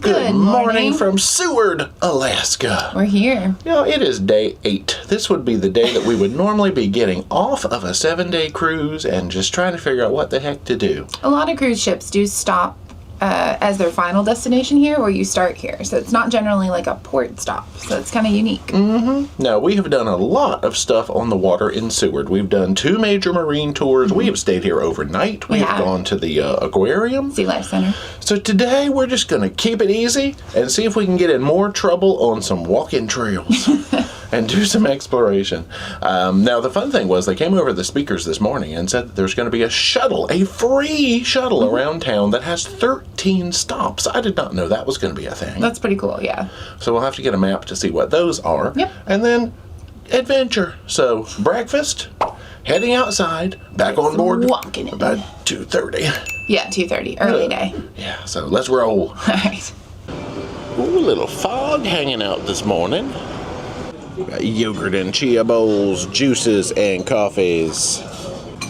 Good morning from Seward, Alaska. We're here. You know, it is day 8. This would be the day that we would normally be getting off of a 7-day cruise and just trying to figure out what the heck to do. A lot of cruise ships do stop as their final destination here, or you start here. So it's not generally like a port stop. So it's kind of unique. Mm-hmm. Now, we have done a lot of stuff on the water in Seward. We've done 2 major marine tours. We have stayed here overnight. We have gone to the aquarium. Sea Life Center. So today, we're just going to keep it easy and see if we can get in more trouble on some walking trails. And do some exploration. Now, the fun thing was they came over the speakers this morning and said that there's going to be a shuttle, a free shuttle around town that has 13 stops. I did not know that was going to be a thing. That's pretty cool, yeah. So we'll have to get a map to see what those are. Yep. And then adventure. So breakfast, heading outside, back on board walking about 2:30. Yeah, 2:30, early day. Yeah, so let's roll. All right. Ooh, a little fog hanging out this morning. Got yogurt and chia bowls, juices, and coffees.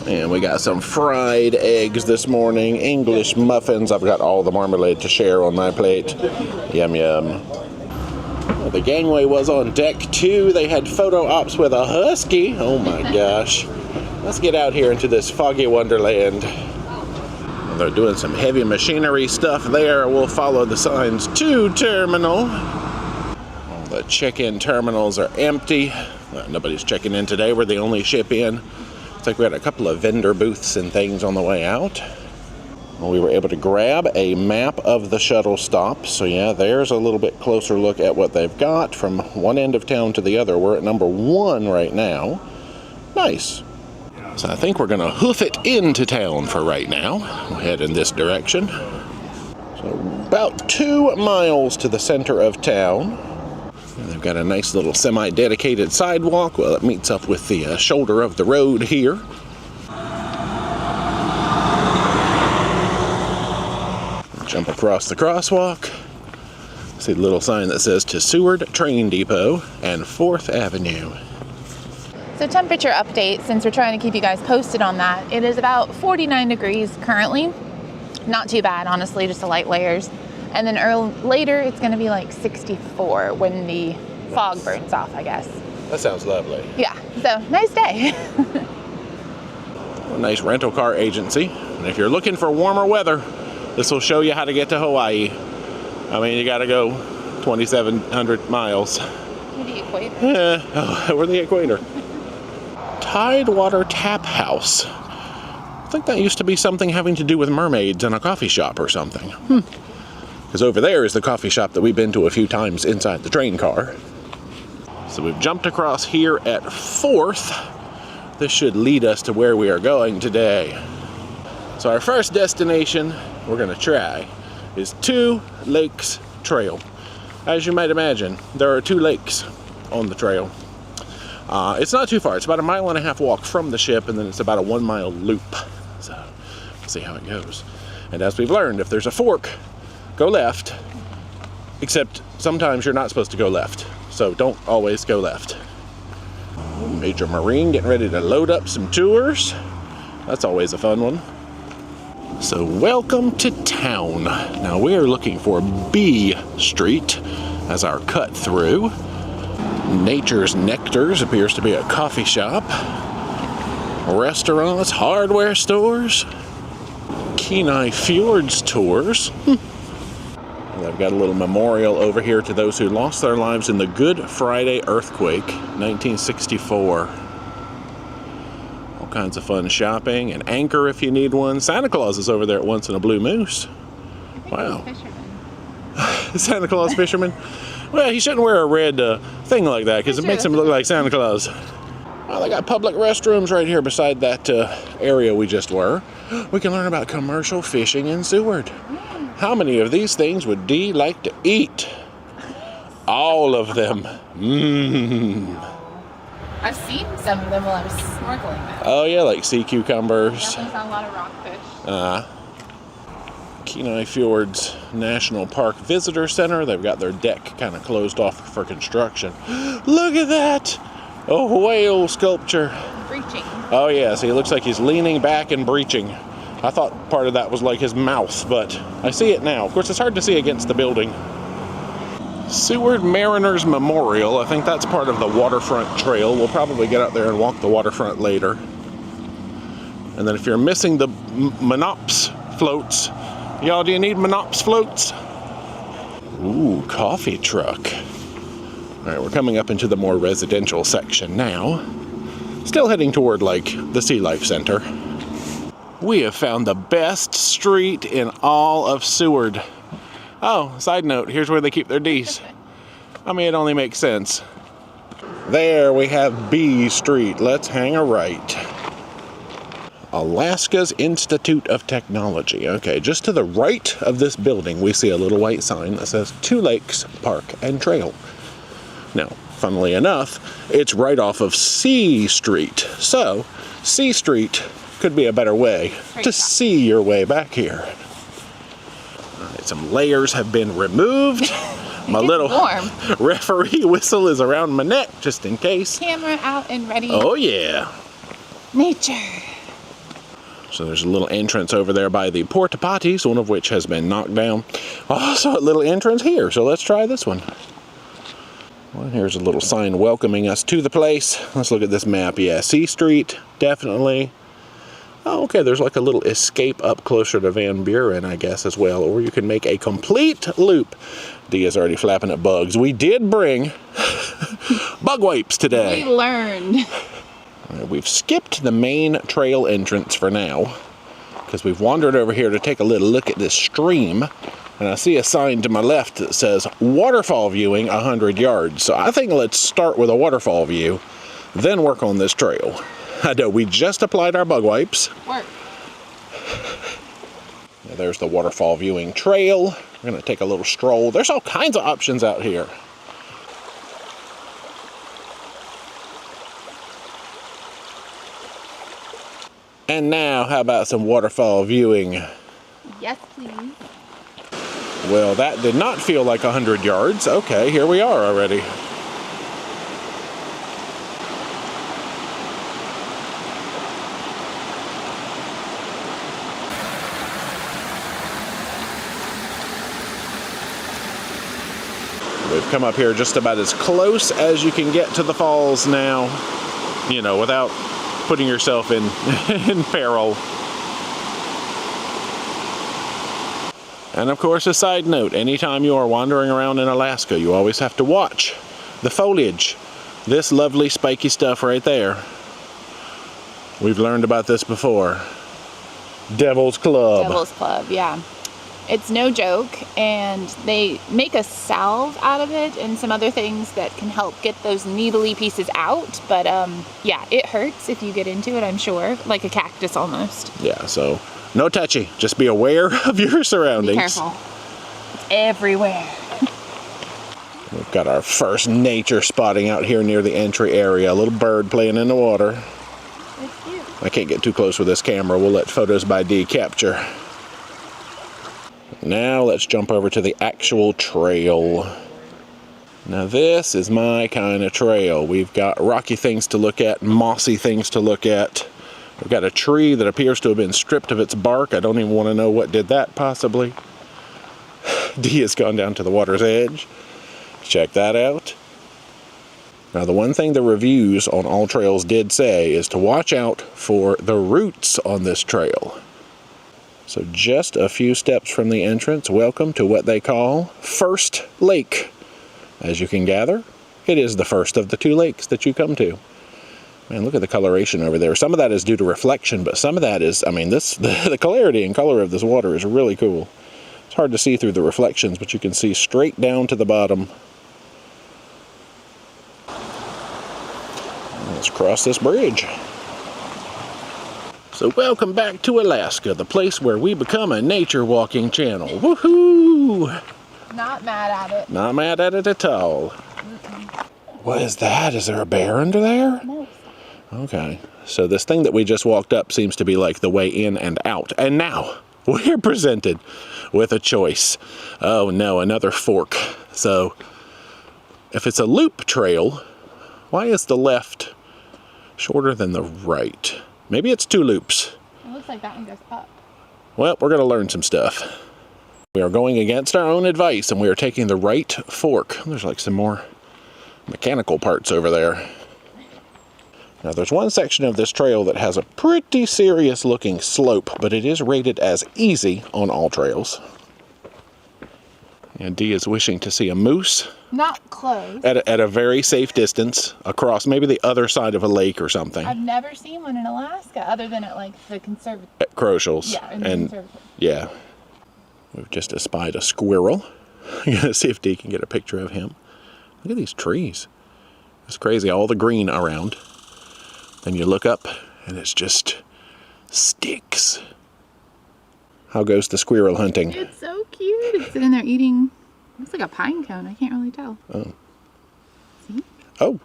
And we got some fried eggs this morning, English muffins. I've got all the marmalade to share on my plate. Yum, yum. Well, the gangway was on deck 2. They had photo ops with a husky. Oh my gosh. Let's get out here into this foggy wonderland. They're doing some heavy machinery stuff there. We'll follow the signs to terminal. The check-in terminals are empty. Nobody's checking in today. We're the only ship in. Looks like we had a couple of vendor booths and things on the way out. We were able to grab a map of the shuttle stop. So yeah, there's a little bit closer look at what they've got from one end of town to the other. We're at number 1 right now. Nice. So I think we're going to hoof it into town for right now. We'll head in this direction. So about 2 miles to the center of town. And they've got a nice little semi-dedicated sidewalk. Well, it meets up with the shoulder of the road here. Jump across the crosswalk. See the little sign that says to Seward Train Depot and 4th Avenue. So temperature update, since we're trying to keep you guys posted on that, it is about 49 degrees currently. Not too bad, honestly, just the light layers. And then later, it's going to be like 64 when the fog burns off, I guess. That sounds lovely. Yeah, so nice day. A nice rental car agency. And if you're looking for warmer weather, this will show you how to get to Hawaii. I mean, you got to go 2,700 miles. The equator. Yeah, we're the equator. Tidewater Tap House. I think that used to be something having to do with mermaids and a coffee shop or something. Because over there is the coffee shop that we've been to a few times inside the train car. So we've jumped across here at 4th. This should lead us to where we are going today. So our first destination we're going to try is 2 Lakes Trail. As you might imagine, there are 2 lakes on the trail. It's not too far. It's about a 1.5 mile walk from the ship, and then it's about a 1 mile loop. So we'll see how it goes. And as we've learned, if there's a fork, go left, except sometimes you're not supposed to go left, so don't always go left. Major Marine getting ready to load up some tours. That's always a fun one. So welcome to town. Now we are looking for B Street as our cut through. Nature's Nectars appears to be a coffee shop. Restaurants, hardware stores. Kenai Fjords tours. They've got a little memorial over here to those who lost their lives in the Good Friday earthquake, 1964. All kinds of fun shopping. An anchor if you need one. Santa Claus is over there at Once in a Blue Moose. Wow. Santa Claus fisherman? Well, he shouldn't wear a red thing like that because it makes him look like Santa Claus. Well, they got public restrooms right here beside that area we just were. We can learn about commercial fishing in Seward. How many of these things would Dee like to eat? All of them. I've seen some of them while I was snorkeling. Oh yeah, like sea cucumbers. Definitely saw a lot of rockfish. Kenai Fjords National Park Visitor Center. They've got their deck kind of closed off for construction. Look at that! A whale sculpture. Breaching. Oh yeah, so he looks like he's leaning back and breaching. I thought part of that was like his mouth, but I see it now. Of course, it's hard to see against the building. Seward Mariners Memorial. I think that's part of the Waterfront Trail. We'll probably get out there and walk the waterfront later. And then if you're missing the Monops floats, y'all, do you need Monops floats? Ooh, coffee truck. All right, we're coming up into the more residential section now. Still heading toward, like, the Sea Life Center. We have found the best street in all of Seward. Oh, side note, here's where they keep their D's. I mean, it only makes sense. There we have B Street. Let's hang a right. Alaska's Institute of Technology. Okay, just to the right of this building, we see a little white sign that says 2 Lakes Park and Trail. Now, funnily enough, it's right off of C Street. So, C Street could be a better way to see your way back here. All right, some layers have been removed. My little referee whistle is around my neck, just in case. Camera out and ready. Oh, yeah. Nature. So there's a little entrance over there by the porta potties, one of which has been knocked down. Also a little entrance here, so let's try this one. Well, here's a little sign welcoming us to the place. Let's look at this map. Yeah, C Street, definitely. Oh, okay, there's like a little escape up closer to Van Buren, I guess, as well. Or you can make a complete loop. Dee is already flapping at bugs. We did bring bug wipes today. We learned. We've skipped the main trail entrance for now, because we've wandered over here to take a little look at this stream. And I see a sign to my left that says waterfall viewing 100 yards. So I think let's start with a waterfall view, then work on this trail. I know, we just applied our bug wipes. Work. There's the waterfall viewing trail. We're going to take a little stroll. There's all kinds of options out here. And now, how about some waterfall viewing? Yes, please. Well, that did not feel like 100 yards. Okay, here we are already. We've come up here just about as close as you can get to the falls now, you know, without putting yourself in peril. And of course, a side note, anytime you are wandering around in Alaska, you always have to watch the foliage. This lovely spiky stuff right there. We've learned about this before. Devil's Club. Devil's Club, yeah. It's no joke, and they make a salve out of it and some other things that can help get those needly pieces out. But yeah, it hurts if you get into it, I'm sure. Like a cactus almost. Yeah, so no touchy. Just be aware of your surroundings. Be careful. It's everywhere. We've got our first nature spotting out here near the entry area. A little bird playing in the water. It's cute. I can't get too close with this camera. We'll let photos by D capture. Now let's jump over to the actual trail. Now this is my kind of trail. We've got rocky things to look at, mossy things to look at. We've got a tree that appears to have been stripped of its bark. I don't even want to know what did that possibly. D has gone down to the water's edge. Check that out. Now the one thing the reviews on all trails did say is to watch out for the roots on this trail. So just a few steps from the entrance, welcome to what they call First Lake. As you can gather, it is the first of the 2 lakes that you come to. Man, look at the coloration over there. Some of that is due to reflection, but some of that is, I mean, the clarity and color of this water is really cool. It's hard to see through the reflections, but you can see straight down to the bottom. Let's cross this bridge. So welcome back to Alaska, the place where we become a nature walking channel. Woohoo! Not mad at it. Not mad at it at all. What is that? Is there a bear under there? No. Okay. So this thing that we just walked up seems to be like the way in and out. And now we're presented with a choice. Oh no, another fork. So if it's a loop trail, why is the left shorter than the right? Maybe it's 2 loops. It looks like that one goes up. Well, we're going to learn some stuff. We are going against our own advice, and we are taking the right fork. There's like some more mechanical parts over there. Now, there's one section of this trail that has a pretty serious looking slope, but it is rated as easy on all trails. And Dee is wishing to see a moose. Not close. At a very safe distance across maybe the other side of a lake or something. I've never seen one in Alaska other than at like the conservatory. At Crochel's. Yeah, in the conservatory. Yeah. We've just espied a squirrel. I'm going to see if Dee can get a picture of him. Look at these trees. It's crazy, all the green around. Then you look up and it's just sticks. How goes the squirrel hunting? It's so cute. It's sitting there eating. Looks like a pine cone. I can't really tell. Oh. See? Oh.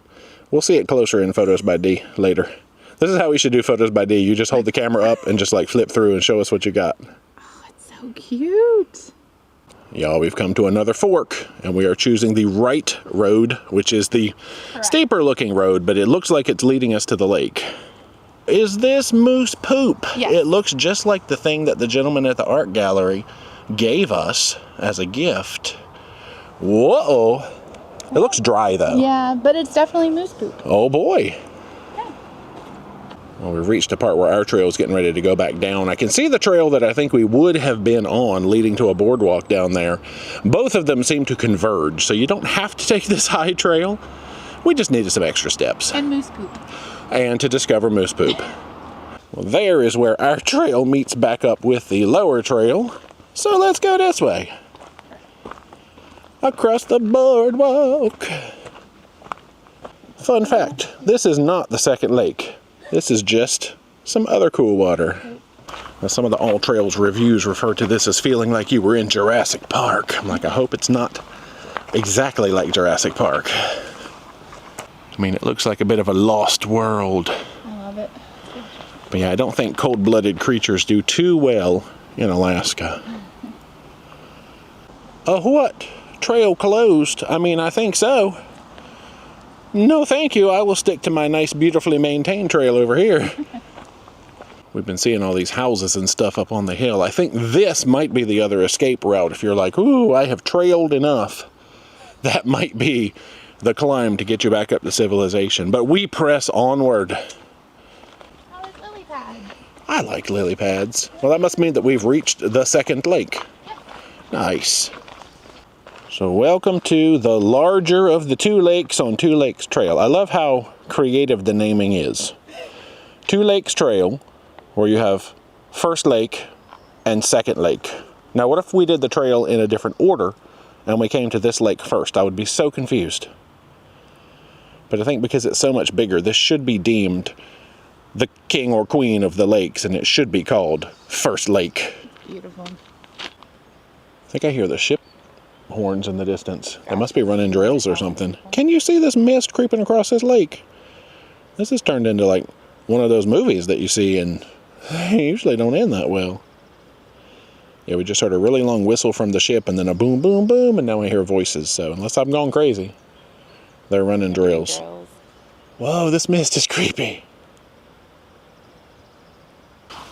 We'll see it closer in Photos by Dee later. This is how we should do Photos by Dee. You just hold the camera up and just like flip through and show us what you got. Oh, it's so cute. Y'all, we've come to another fork, and we are choosing the right road, which is the steeper looking road, but it looks like it's leading us to the lake. Is this moose poop? Yes. It looks just like the thing that the gentleman at the art gallery gave us as a gift. Whoa! It looks dry though. Yeah, but it's definitely moose poop. Oh boy. Well, we've reached a part where our trail is getting ready to go back down. I can see the trail that I think we would have been on leading to a boardwalk down there. Both of them seem to converge, so you don't have to take this high trail. We just needed some extra steps. And moose poop. And to discover moose poop. Well, there is where our trail meets back up with the lower trail. So let's go this way. Across the boardwalk. Fun fact, this is not the second lake. This is just some other cool water. Now, some of the All Trails reviews refer to this as feeling like you were in Jurassic Park. I'm like, I hope it's not exactly like Jurassic Park. I mean, it looks like a bit of a lost world. I love it. But yeah, I don't think cold-blooded creatures do too well in Alaska. What? Trail closed? I mean, I think so. No, thank you. I will stick to my nice, beautifully maintained trail over here. We've been seeing all these houses and stuff up on the hill. I think this might be the other escape route. If you're like, ooh, I have trailed enough, that might be the climb to get you back up to civilization. But we press onward. How is lily pad? I like lily pads. Well, that must mean that we've reached the second lake. Yep. Nice. So welcome to the larger of the two lakes on Two Lakes Trail. I love how creative the naming is. Two Lakes Trail, where you have first lake and second lake. Now, what if we did the trail in a different order and we came to this lake first? I would be so confused. But I think because it's so much bigger, this should be deemed the king or queen of the lakes, and it should be called First Lake. Beautiful. I think I hear the ship horns in the distance. They must be running drills or something. Can you see this mist creeping across this lake? This has turned into like one of those movies that you see and they usually don't end that well. Yeah, we just heard a really long whistle from the ship and then a boom, boom, boom, and now I hear voices. So unless I'm gone crazy, they're running drills. Whoa, this mist is creepy.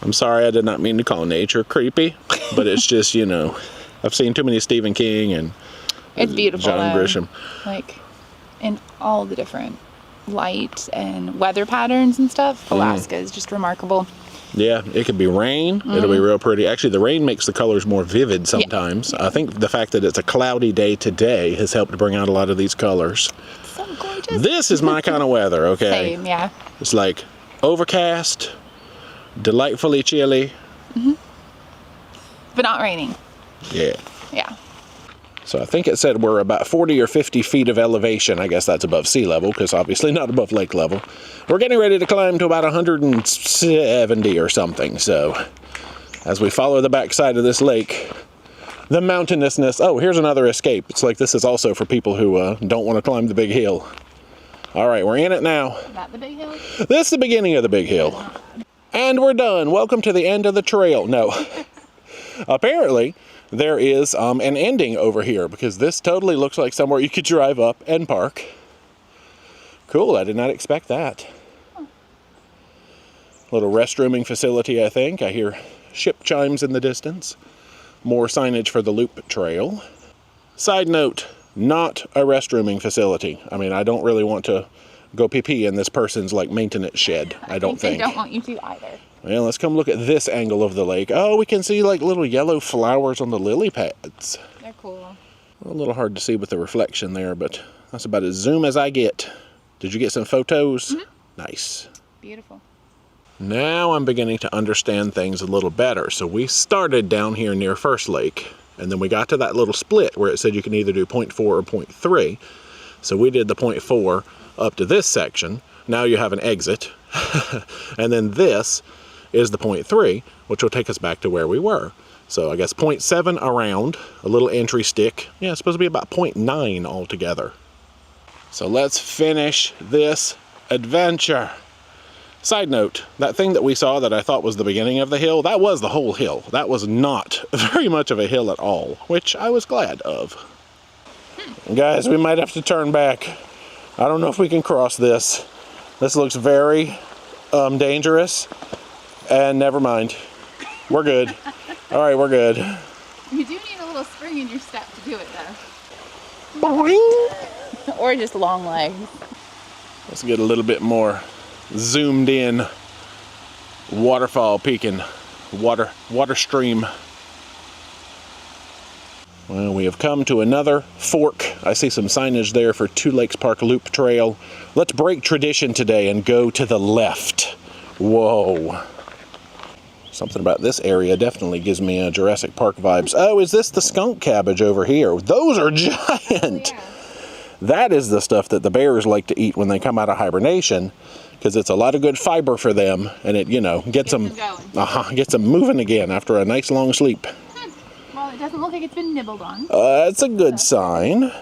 I'm sorry, I did not mean to call nature creepy, but it's just, you know, I've seen too many Stephen King and It's beautiful. John Grisham. Like, in all the different light and weather patterns and stuff, Alaska is just remarkable. Yeah, it could be rain. It'll be real pretty. Actually, the rain makes the colors more vivid sometimes. Yeah. I think the fact that it's a cloudy day today has helped to bring out a lot of these colors. So gorgeous. This is my kind of weather, okay? Same, yeah. It's like overcast, delightfully chilly. But not raining. Yeah. Yeah. So I think it said we're about 40 or 50 feet of elevation. I guess that's above sea level, because obviously not above lake level. We're getting ready to climb to about 170 or something. So as we follow the backside of this lake, the mountainousness. Oh, here's another escape. It's like this is also for people who don't want to climb the big hill. All right, we're in it now. Is that the big hill? This is the beginning of the big hill. And we're done. Welcome to the end of the trail. No. Apparently, there is an ending over here, because this totally looks like somewhere you could drive up and park. Cool, I did not expect that. Little restrooming facility, I think. I hear ship chimes in the distance. More signage for the loop trail. Side note, not a restrooming facility. I mean, I don't really want to go pee-pee in this person's like maintenance shed. I don't think. They don't want you to either. Well, let's come look at this angle of the lake. Oh, we can see like little yellow flowers on the lily pads. They're cool. A little hard to see with the reflection there, but that's about as zoom as I get. Did you get some photos? Mm-hmm. Nice. Beautiful. Now I'm beginning to understand things a little better. So we started down here near First Lake, and then we got to that little split where it said you can either do 0.4 or 0.3. So we did the 0.4 up to this section. Now you have an exit. And then this is the 0.3, which will take us back to where we were. So I guess 0.7 around, a little entry stick. Yeah, it's supposed to be about 0.9 altogether. So let's finish this adventure. Side note, that thing that we saw that I thought was the beginning of the hill, that was the whole hill. That was not very much of a hill at all, which I was glad of. Guys, we might have to turn back. I don't know if we can cross this. This looks very dangerous. And never mind. We're good. All right, we're good. You do need a little spring in your step to do it, though. Boing! Or just long legs. Let's get a little bit more zoomed in. Waterfall peeking. Water stream. Well, we have come to another fork. I see some signage there for Two Lakes Park Loop Trail. Let's break tradition today and go to the left. Whoa. Something about this area definitely gives me Jurassic Park vibes. Oh, is this the skunk cabbage over here? Those are giant. Oh, yeah. That is the stuff that the bears like to eat when they come out of hibernation, because it's a lot of good fiber for them, and it, you know, gets them moving again after a nice long sleep. Well, it doesn't look like it's been nibbled on. That's a good sign.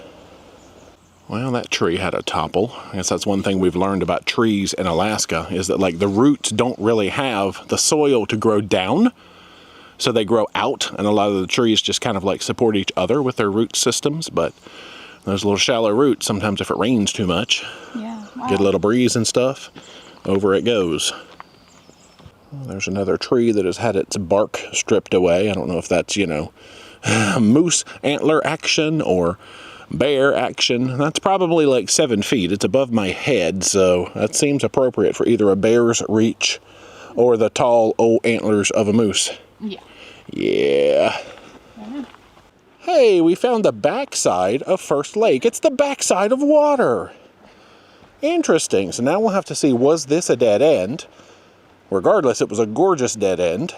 Well, that tree had a topple. I guess that's one thing we've learned about trees in Alaska, is that like the roots don't really have the soil to grow down. So they grow out, and a lot of the trees just kind of like support each other with their root systems. But those little shallow roots, sometimes if it rains too much, get a little breeze and stuff, over it goes. Well, there's another tree that has had its bark stripped away. I don't know if that's, you know, moose antler action or bear action. That's probably like 7 feet. It's above my head, so that seems appropriate for either a bear's reach or the tall old antlers of a moose. Yeah. Yeah. Hey, we found the backside of First Lake. It's the backside of water. Interesting. So now we'll have to see, was this a dead end? Regardless, it was a gorgeous dead end.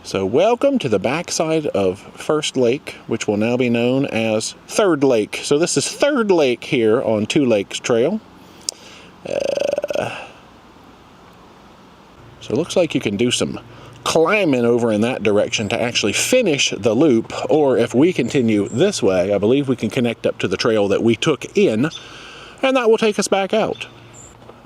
So welcome to the backside of First Lake, which will now be known as Third Lake. So this is Third Lake here on Two Lakes Trail. So it looks like you can do some climbing over in that direction to actually finish the loop. Or if we continue this way, I believe we can connect up to the trail that we took in, and that will take us back out.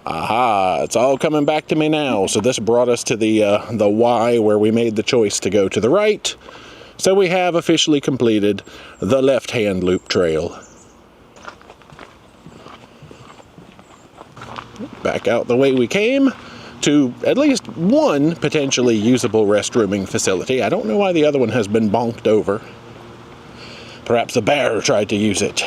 Aha, it's all coming back to me now. So this brought us to the Y, where we made the choice to go to the right. So we have officially completed the left-hand loop trail. Back out the way we came to at least one potentially usable restrooming facility. I don't know why the other one has been bonked over. Perhaps a bear tried to use it.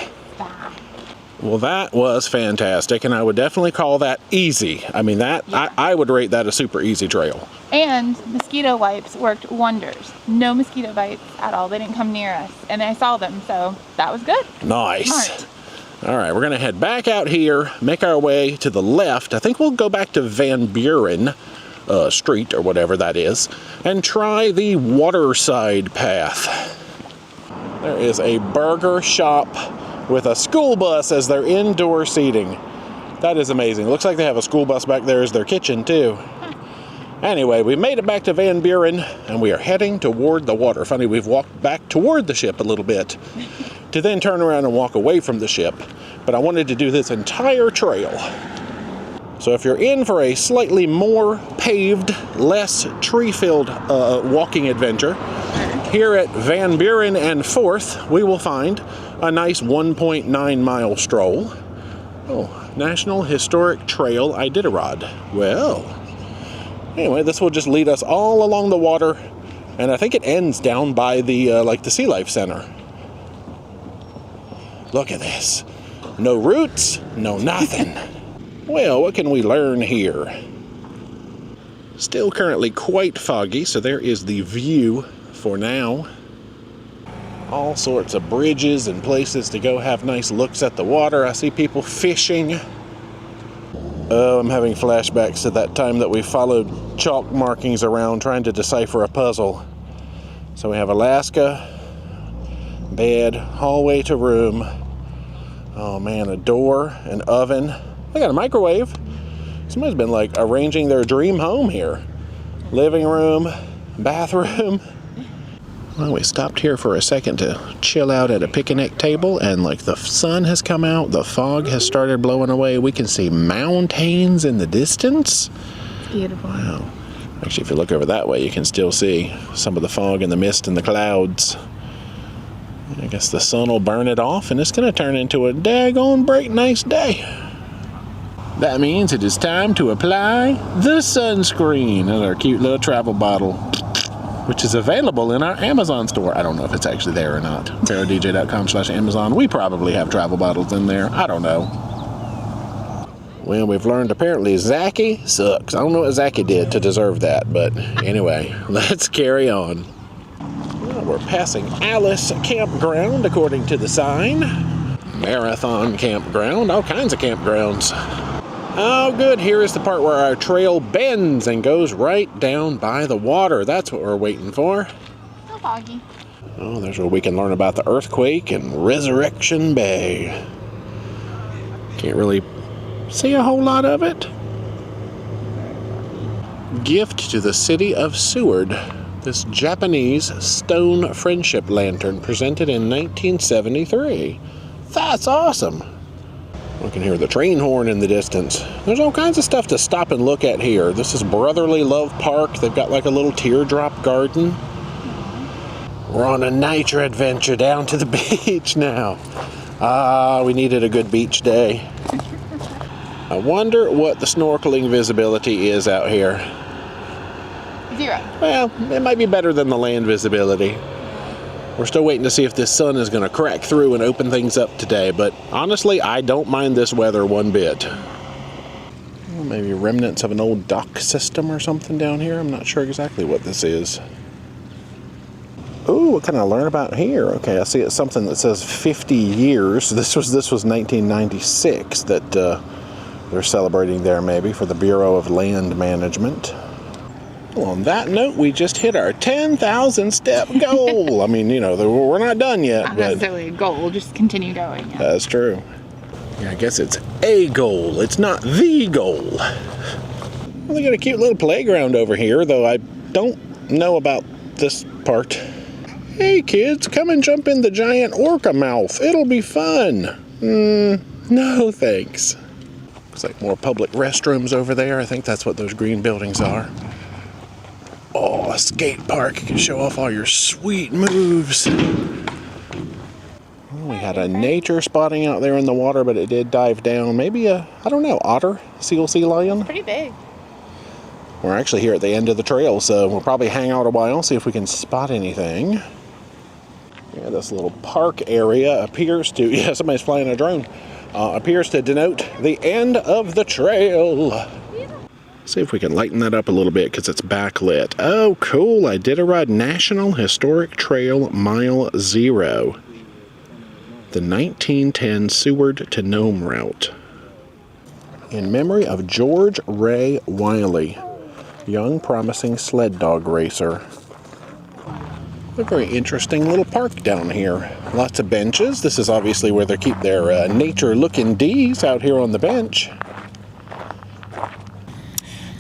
Well, that was fantastic, and I would definitely call that easy. I mean, that I would rate that a super easy trail. And mosquito wipes worked wonders. No mosquito bites at all. They didn't come near us, and I saw them, so that was good. Nice. Smart. All right, we're going to head back out here, make our way to the left. I think we'll go back to Van Buren Street, or whatever that is, and try the Waterside Path. There is a burger shop with a school bus as their indoor seating. That is amazing. Looks like they have a school bus back there as their kitchen too. Anyway, we made it back to Van Buren, and we are heading toward the water. Funny, we've walked back toward the ship a little bit to then turn around and walk away from the ship. But I wanted to do this entire trail. So if you're in for a slightly more paved, less tree-filled walking adventure, here at Van Buren and 4th, we will find a nice 1.9 mile stroll. Oh, National Historic Trail Iditarod. Well, Anyway, this will just lead us all along the water, and I think it ends down by the the Sea Life Center. Look at this. No roots, no nothing. Well, what can we learn here? Still currently quite foggy, so there is the view for now. All sorts of bridges and places to go have nice looks at the water. I see people fishing. Oh, I'm having flashbacks to that time that we followed chalk markings around trying to decipher a puzzle. So we have Alaska, bed, hallway to room. Oh man, a door, an oven. They got a microwave. Somebody's been like arranging their dream home here. Living room, bathroom. Well, we stopped here for a second to chill out at a picnic table, and like the sun has come out, the fog has started blowing away. We can see mountains in the distance. It's beautiful. Wow. Actually, if you look over that way, you can still see some of the fog and the mist and the clouds. I guess the sun will burn it off, and it's going to turn into a daggone bright nice day. That means it is time to apply the sunscreen in our cute little travel bottle, which is available in our Amazon store. I don't know if it's actually there or not. ParaDJ.com/Amazon. We probably have travel bottles in there. I don't know. Well, we've learned apparently Zachy sucks. I don't know what Zachy did to deserve that, but anyway, let's carry on. Well, we're passing Alice Campground according to the sign. Marathon Campground, all kinds of campgrounds. Oh, good. Here is the part where our trail bends and goes right down by the water. That's what we're waiting for. So foggy. Oh, there's where we can learn about the earthquake and Resurrection Bay. Can't really see a whole lot of it. Gift to the city of Seward. This Japanese stone friendship lantern presented in 1973. That's awesome. We can hear the train horn in the distance. There's all kinds of stuff to stop and look at here. This is Brotherly Love Park. They've got like a little teardrop garden. We're on a nature adventure down to the beach now. We needed a good beach day. I wonder what the snorkeling visibility is out here. 0. Well, it might be better than the land visibility. We're still waiting to see if this sun is going to crack through and open things up today, but honestly, I don't mind this weather one bit. Well, maybe remnants of an old dock system or something down here. I'm not sure exactly what this is. Ooh, what can I learn about here? Okay, I see it's something that says 50 years. This was 1996 that they're celebrating there maybe for the Bureau of Land Management. Well, on that note, we just hit our 10,000 step goal. I mean, you know, we're not done yet. Not necessarily a goal, just continue going. Yeah. That's true. Yeah, I guess it's a goal. It's not the goal. Well, they got a cute little playground over here, though I don't know about this part. Hey, kids, come and jump in the giant orca mouth. It'll be fun. No, thanks. Looks like more public restrooms over there. I think that's what those green buildings are. Oh, a skate park. You can show off all your sweet moves. Well, we had a nature spotting out there in the water, but it did dive down. Maybe I don't know, otter? Sea lion? Pretty big. We're actually here at the end of the trail, so we'll probably hang out a while, see if we can spot anything. Yeah, this little park area appears to, yeah, somebody's flying a drone, appears to denote the end of the trail. See if we can lighten that up a little bit because it's backlit. Oh, cool. Iditarod National Historic Trail Mile 0. The 1910 Seward to Nome route. In memory of George Ray Wiley, young promising sled dog racer. A very interesting little park down here. Lots of benches. This is obviously where they keep their nature-looking D's out here on the bench.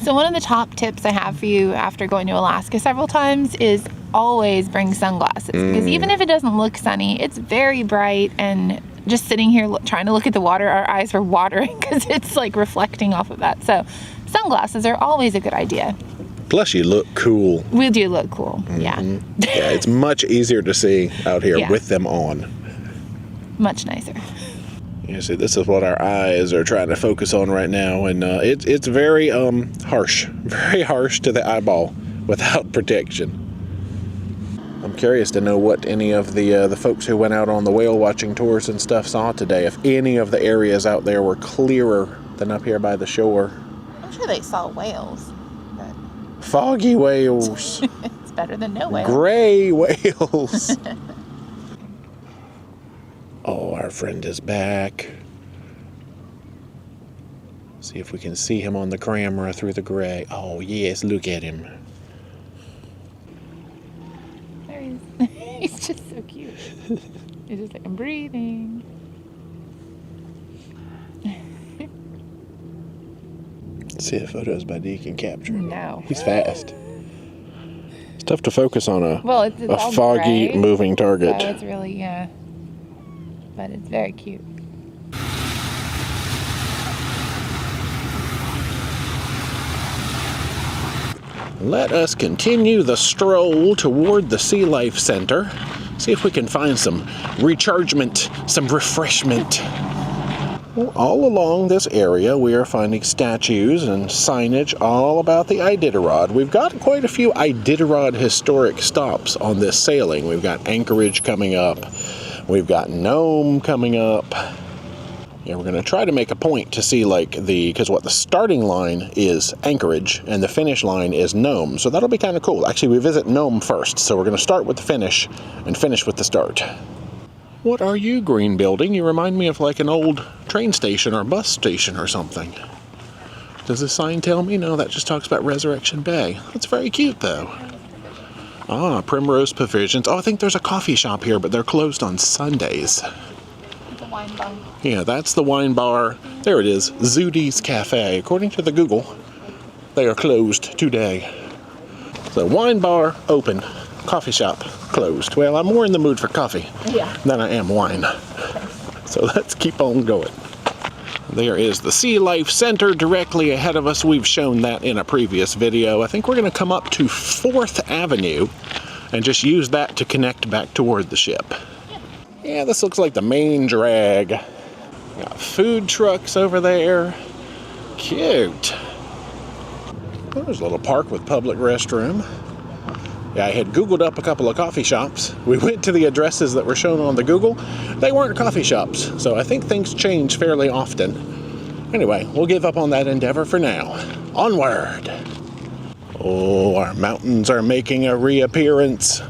So one of the top tips I have for you after going to Alaska several times is always bring sunglasses. Because even if it doesn't look sunny, it's very bright, and just sitting here trying to look at the water, our eyes are watering because it's like reflecting off of that. So sunglasses are always a good idea. Plus you look cool. We do look cool, yeah. Yeah, it's much easier to see out here with them on. Much nicer. You see, this is what our eyes are trying to focus on right now, and it's very harsh, very harsh to the eyeball without protection. I'm curious to know what any of the folks who went out on the whale watching tours and stuff saw today. If any of the areas out there were clearer than up here by the shore. I'm sure they saw whales. But Foggy whales. it's better than no whales. Gray whales. Oh, our friend is back. See if we can see him on the camera through the gray. Oh, yes, look at him. There he is. He's just so cute. He's just like, I'm breathing. Let's see the photos by D can capture him. No. He's fast. It's tough to focus on a all foggy gray, moving target. So it's really, yeah. But it's very cute. Let us continue the stroll toward the Sea Life Center. See if we can find some rechargement, some refreshment. Well, all along this area, we are finding statues and signage all about the Iditarod. We've got quite a few Iditarod historic stops on this sailing. We've got Anchorage coming up. We've got Nome coming up. Yeah, we're going to try to make a point to see because the starting line is Anchorage and the finish line is Nome. So that'll be kind of cool. Actually, we visit Nome first. So we're going to start with the finish and finish with the start. What are you, green building? You remind me of like an old train station or bus station or something. Does this sign tell me? No, that just talks about Resurrection Bay. That's very cute, though. Ah, Primrose Provisions. Oh, I think there's a coffee shop here, but they're closed on Sundays. The wine bar. Yeah, that's the wine bar. There it is, Zudi's Cafe. According to the Google, they are closed today. So wine bar, open. Coffee shop, closed. Well, I'm more in the mood for coffee than I am wine. So let's keep on going. There is the Sea Life Center directly ahead of us. We've shown that in a previous video. I think we're going to come up to 4th Avenue and just use that to connect back toward the ship. Yeah, this looks like the main drag. Got food trucks over there. Cute. There's a little park with public restroom. Yeah, I had Googled up a couple of coffee shops. We went to the addresses that were shown on the Google. They weren't coffee shops, so I think things change fairly often. Anyway, we'll give up on that endeavor for now. Onward! Oh, our mountains are making a reappearance.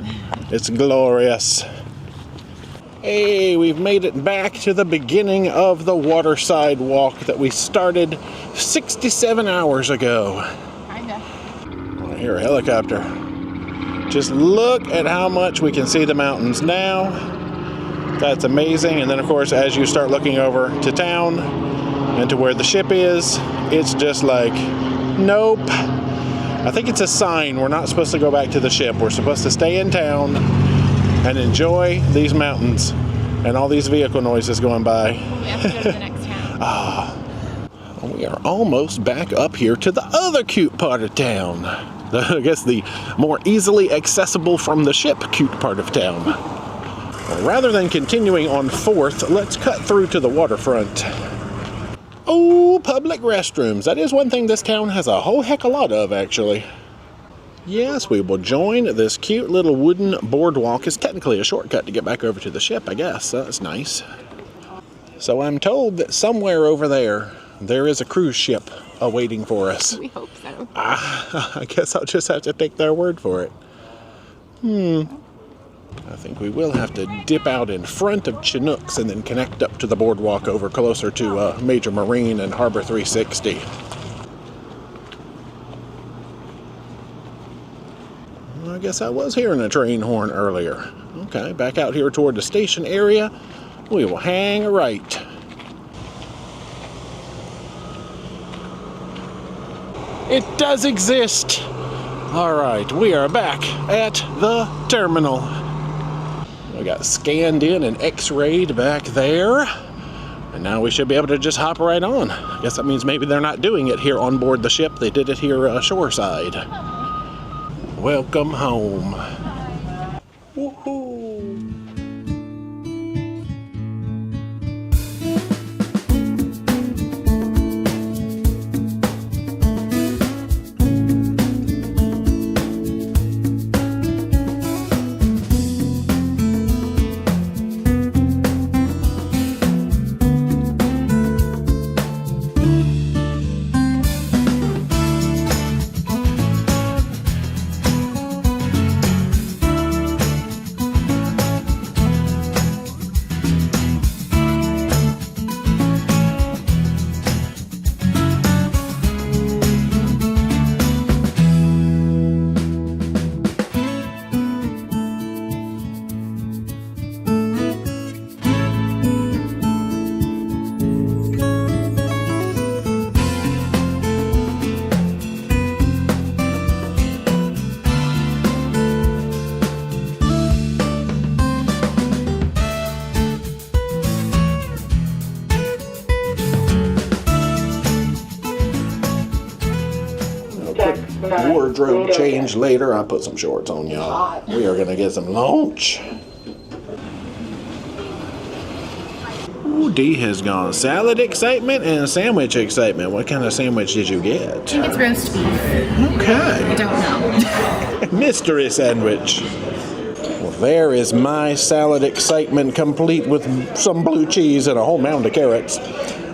It's glorious. Hey, we've made it back to the beginning of the waterside walk that we started 67 hours ago. Kinda. I hear a helicopter. Just look at how much we can see the mountains now. That's amazing. And then, of course, as you start looking over to town and to where the ship is, it's just like, nope. I think it's a sign we're not supposed to go back to the ship. We're supposed to stay in town and enjoy these mountains and all these vehicle noises going by. We have to go to the next town. We are almost back up here to the other cute part of town. I guess the more easily accessible from the ship cute part of town. Well, rather than continuing on 4th, let's cut through to the waterfront. Oh, public restrooms. That is one thing this town has a whole heck of a lot of, actually. Yes, we will join this cute little wooden boardwalk. It's technically a shortcut to get back over to the ship, I guess. That's nice. So I'm told that somewhere over there is a cruise ship awaiting for us. We hope so. I guess I'll just have to take their word for it. I think we will have to dip out in front of Chinooks and then connect up to the boardwalk over closer to Major Marine and Harbor 360. I guess I was hearing a train horn earlier. Okay, back out here toward the station area. We will hang a right. It does exist. All right, we are back at the terminal. We got scanned in and x-rayed back there. And now we should be able to just hop right on. I guess that means maybe they're not doing it here on board the ship. They did it here shoreside. Welcome home. Woohoo! wardrobe change later. I put some shorts on, y'all. We are gonna get some lunch. Ooh, D has gone salad excitement and sandwich excitement. What kind of sandwich did you get? I think it's roast beef. Okay. I don't know. Mystery sandwich. Well, there is my salad excitement complete with some blue cheese and a whole mound of carrots.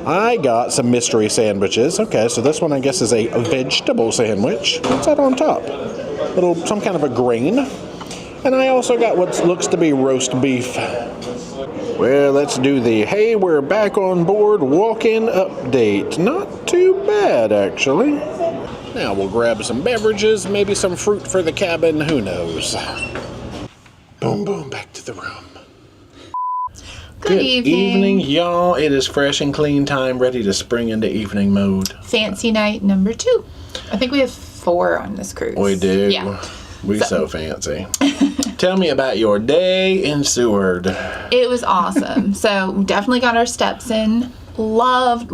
I got some mystery sandwiches. Okay, so this one I guess is a vegetable sandwich. What's that on top? Some kind of a grain. And I also got what looks to be roast beef. Well, let's do the hey, we're back on board walk-in update. Not too bad, actually. Now we'll grab some beverages, maybe some fruit for the cabin, who knows. Boom, boom, back to the room. Good evening, y'all. It is fresh and clean time, ready to spring into evening mode. Fancy night number 2. I think we have 4 on this cruise. We do? Yeah. We so fancy. Tell me about your day in Seward. It was awesome. So we definitely got our steps in. Loved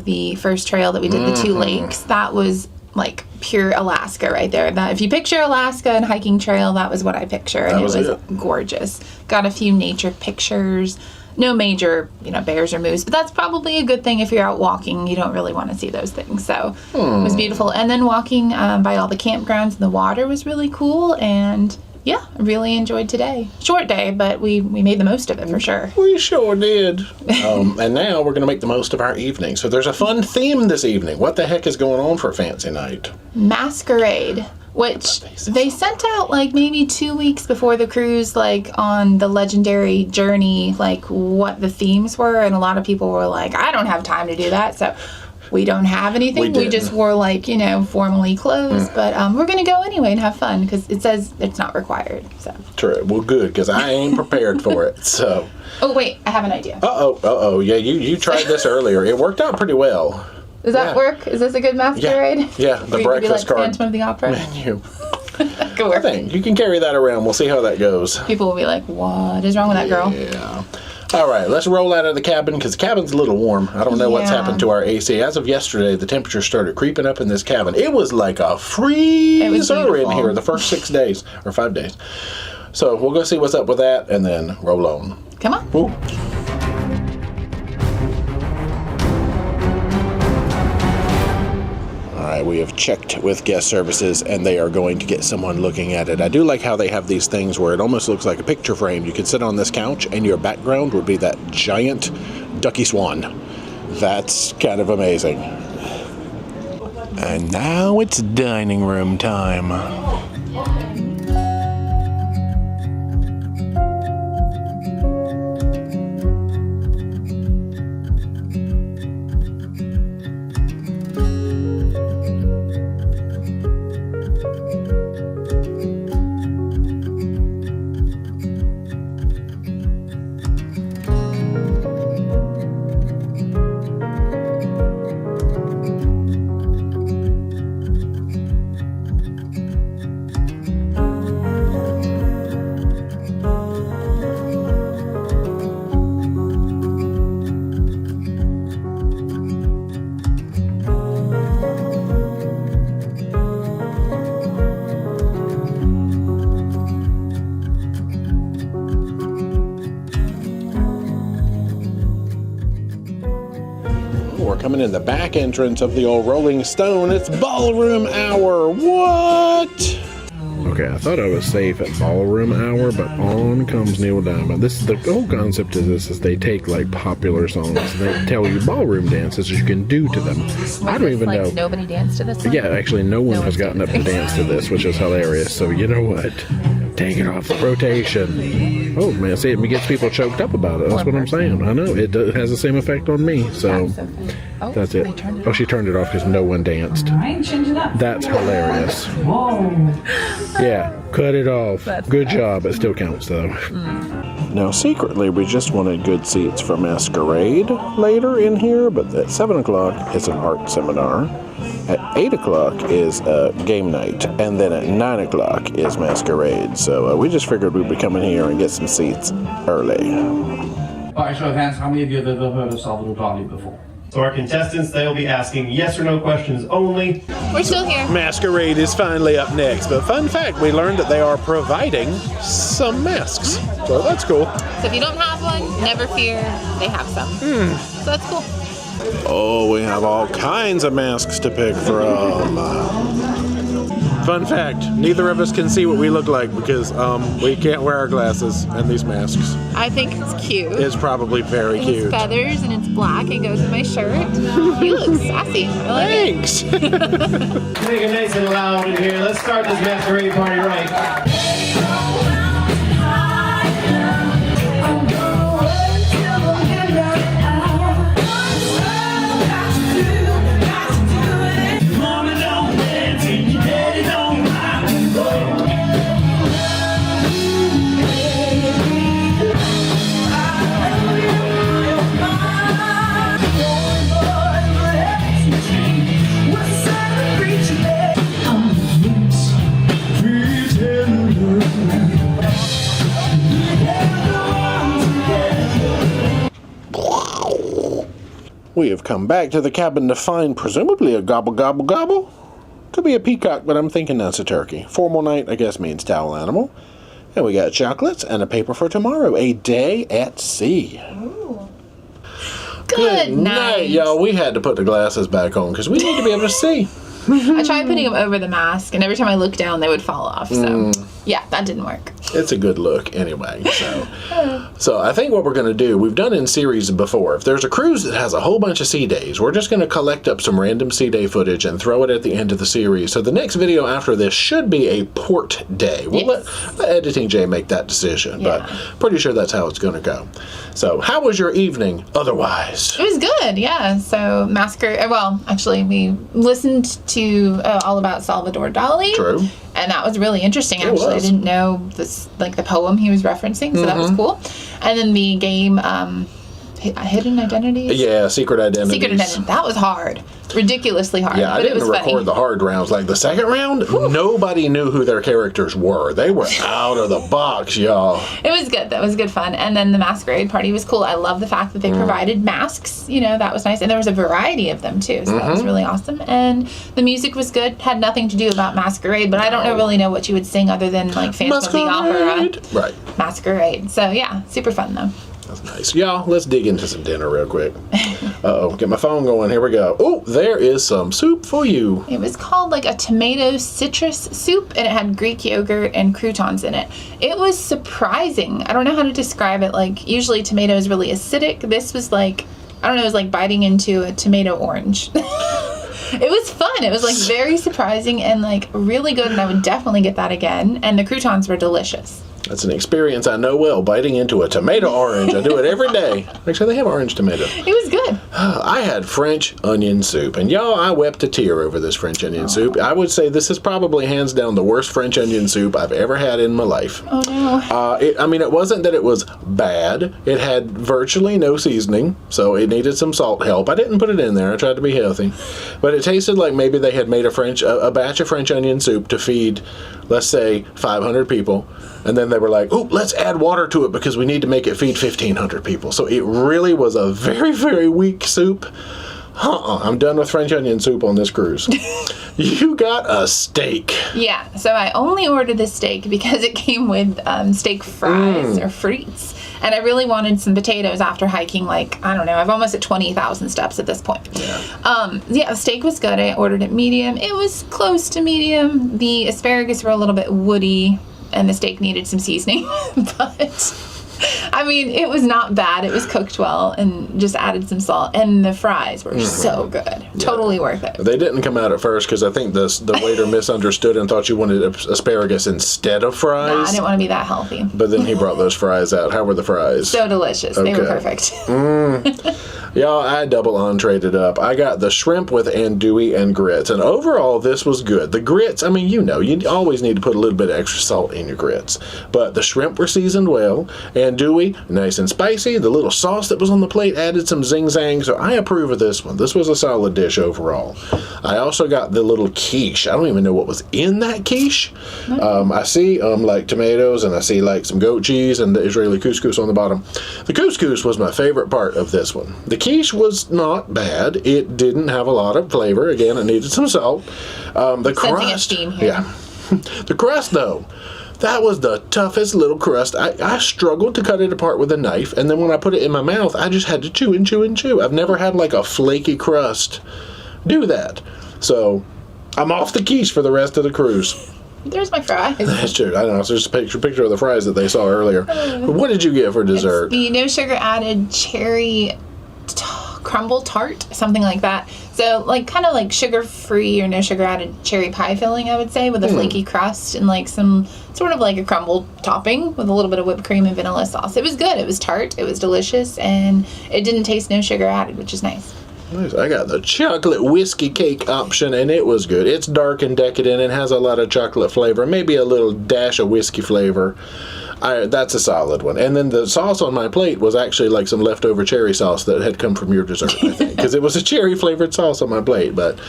the first trail that we did, the 2 lakes. That was like pure Alaska right there. That if you picture Alaska and hiking trail, that was what I picture. And it was gorgeous. Got a few nature pictures. No major, bears or moose, but that's probably a good thing if you're out walking. You don't really want to see those things. So it was beautiful. And then walking by all the campgrounds and the water was really cool. And yeah, I really enjoyed today. Short day, but we made the most of it for sure. We sure did. And now we're going to make the most of our evening. So there's a fun theme this evening. What the heck is going on for Fancy Night? Masquerade. Which they sent out like maybe 2 weeks before the cruise, like on the legendary journey, like what the themes were. And a lot of people were like, I don't have time to do that. So we don't have anything. We just wore like, formally clothes. But we're going to go anyway and have fun because it says it's not required. So true. Well, good, because I ain't prepared for it. So. Oh, wait. I have an idea. Uh-oh. Yeah, you tried this earlier. It worked out pretty well. Does that work? Is this a good masquerade? Yeah, the breakfast card. Phantom of the Opera menu. Go work. I think you can carry that around. We'll see how that goes. People will be like, what is wrong with that girl? Yeah. All right, let's roll out of the cabin because the cabin's a little warm. I don't know what's happened to our AC. As of yesterday, the temperature started creeping up in this cabin. It was like a freezer in here the first 6 days or 5 days. So we'll go see what's up with that and then roll on. Come on. Ooh. We have checked with guest services and they are going to get someone looking at it. I do like how they have these things where it almost looks like a picture frame. You could sit on this couch and your background would be that giant ducky swan. That's kind of amazing. And now it's dining room time. Coming in the back entrance of the old Rolling Stone, it's ballroom hour. What? Okay, I thought I was safe at ballroom hour, but on comes Neil Diamond. The whole concept of this is they take like popular songs, they tell you ballroom dances you can do to them. I don't even know. Nobody danced to this one? Yeah, actually, no one has gotten up to dance to this, which is hilarious. So you know what? Take it off the rotation. Oh man, see, it gets people choked up about it. That's what I'm saying. I know it has the same effect on me. So that's it. Oh, she turned it off because no one danced. That's hilarious. Yeah, cut it off. Good job. It still counts though. Now, secretly, we just wanted good seats for Masquerade later in here, but at 7 o'clock is an art seminar. At 8 o'clock is game night, and then at 9 o'clock is Masquerade. So we just figured we'd be coming here and get some seats early. By show of hands, how many of you have ever heard of Salvador Dali before? So our contestants, they'll be asking yes or no questions only. We're still here. Masquerade is finally up next, but fun fact, we learned that they are providing some masks. So that's cool. So if you don't have one, never fear, they have some. So that's cool. Oh, we have all kinds of masks to pick from. Fun fact, neither of us can see what we look like because we can't wear our glasses and these masks. I think it's cute. It's probably very cute. It's feathers and it's black and goes with my shirt. You look sassy. I like Thanks. Make it nice and loud in here. Let's start this masquerade party right. We have come back to the cabin to find presumably a gobble gobble gobble. Could be a peacock, but I'm thinking that's a turkey. Formal night, I guess, means towel animal. And we got chocolates and a paper for tomorrow. A day at sea. Ooh. Good night. Y'all. We had to put the glasses back on because we need to be able to see. I tried putting them over the mask, and every time I looked down, they would fall off. So, yeah, that didn't work. It's a good look anyway. So I think what we're going to do, we've done in series before. If there's a cruise that has a whole bunch of sea days, we're just going to collect up some random sea day footage and throw it at the end of the series. So the next video after this should be a port day. We'll let Editing Jay make that decision, but pretty sure that's how it's going to go. So how was your evening otherwise? It was good, yeah. So Masquerade, well, actually, we listened to all about Salvador Dali. True. And that was really interesting, actually. I didn't know this, like the poem he was referencing, so that was cool. And then the game, Hidden Identities? Yeah, Secret Identities. Secret Identities. That was hard. Ridiculously hard. Yeah, I didn't record the hard rounds. Like the second round, nobody knew who their characters were. They were out of the box, y'all. It was good. That was good fun. And then the Masquerade Party was cool. I love the fact that they provided masks. You know, that was nice. And there was a variety of them, too. So that was really awesome. And the music was good. Had nothing to do about Masquerade, but I don't really know what you would sing other than, like, Phantom of the Opera. Right. Masquerade. So, yeah, super fun, though. That's nice. Y'all, let's dig into some dinner real quick. Uh-oh, get my phone going. Here we go. Oh, there is some soup for you. It was called like a tomato citrus soup, and it had Greek yogurt and croutons in it. It was surprising. I don't know how to describe it. Like, usually tomato is really acidic. This was like, I don't know, it was like biting into a tomato orange. It was fun. It was like very surprising and like really good, and I would definitely get that again. And the croutons were delicious. That's an experience I know well, biting into a tomato orange. I do it every day. Actually, they have orange tomato. It was good. I had French onion soup, and y'all, I wept a tear over this French onion soup. I would say this is probably hands down the worst French onion soup I've ever had in my life. Oh, no. It wasn't that it was bad. It had virtually no seasoning, so it needed some salt help. I didn't put it in there. I tried to be healthy. But it tasted like maybe they had made a batch of French onion soup to feed, let's say, 500 people. And then they were like, "Oh, let's add water to it because we need to make it feed 1,500 people." So it really was a very, very weak soup. I'm done with French onion soup on this cruise. You got a steak. Yeah, so I only ordered the steak because it came with steak fries or frites. And I really wanted some potatoes after hiking, like, I don't know, I've almost at 20,000 steps at this point. Yeah, the steak was good. I ordered it medium. It was close to medium. The asparagus were a little bit woody, and the steak needed some seasoning. But, I mean, it was not bad. It was cooked well and just added some salt. And the fries were so good. Yeah. Totally worth it. They didn't come out at first because I think the waiter misunderstood and thought you wanted asparagus instead of fries. Nah, I didn't want to be that healthy. But then he brought those fries out. How were the fries? So delicious. Okay. They were perfect. Y'all, I double entreed it up. I got the shrimp with andouille and grits. And overall, this was good. The grits, I mean, you always need to put a little bit of extra salt in your grits. But the shrimp were seasoned well. Andouille, nice and spicy. The little sauce that was on the plate added some zing-zang. So I approve of this one. This was a solid dish overall. I also got the little quiche. I don't even know what was in that quiche. I see like tomatoes, and I see like some goat cheese and the Israeli couscous on the bottom. The couscous was my favorite part of this one. The quiche was not bad. It didn't have a lot of flavor. Again, it needed some salt. The crust, yeah. The crust, though, that was the toughest little crust. I struggled to cut it apart with a knife, and then when I put it in my mouth, I just had to chew and chew and chew. I've never had like a flaky crust do that. So I'm off the quiche for the rest of the cruise. There's my fries. That's true. I know. It's just a picture of the fries that they saw earlier. But what did you get for dessert? It's the no sugar added cherry crumble tart, something like that. So like kind of like sugar free or no sugar added cherry pie filling, I would say, with a flaky crust and like some sort of like a crumble topping with a little bit of whipped cream and vanilla sauce. It was good. It was tart. It was delicious, and it didn't taste no sugar added, which is nice. Nice. I got the chocolate whiskey cake option, and it was good. It's dark and decadent and has a lot of chocolate flavor, maybe a little dash of whiskey flavor. That's a solid one. And then the sauce on my plate was actually like some leftover cherry sauce that had come from your dessert, I think, because it was a cherry flavored sauce on my plate. But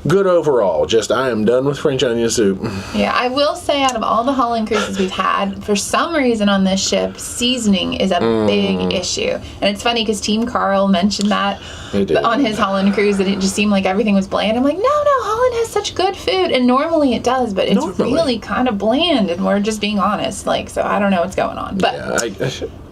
good overall. Just I am done with French onion soup. Yeah, I will say out of all the Holland cruises we've had, for some reason on this ship, seasoning is a big issue. And it's funny because Team Carl mentioned that on his Holland cruise, that it just seemed like everything was bland. I'm like, no, Holland has such good food, and normally it does, but it's really kind of bland, and we're just being honest. Like, so I don't know what's going on, but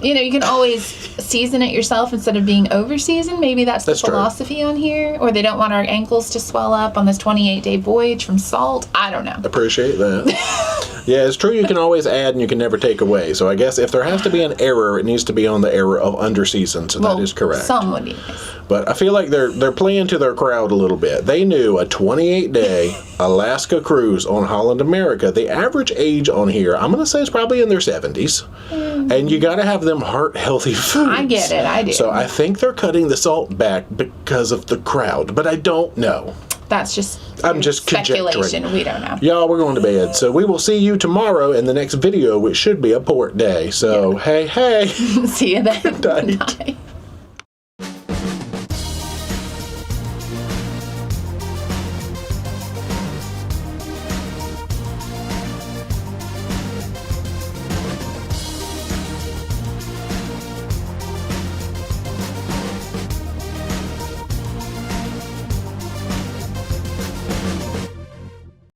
you can always season it yourself instead of being over seasoned. Maybe that's the philosophy on here, or they don't want our ankles to swell up on this 28-day voyage from salt. I don't know. Appreciate that. Yeah, it's true. You can always add and you can never take away. So I guess if there has to be an error, it needs to be on the error of under seasoned. So that is correct. Some would be nice. But I feel like they're playing to their crowd a little bit. They knew a 28-day Alaska cruise on Holland America. The average age on here, I'm going to say, is probably in their 70s. And you got to have them heart-healthy foods. I get it. I do. So I think they're cutting the salt back because of the crowd. But I don't know. That's just speculation. Conjecturing. We don't know. Y'all, we're going to bed. So we will see you tomorrow in the next video, which should be a port day. So, hey. See you then. Good night. Bye.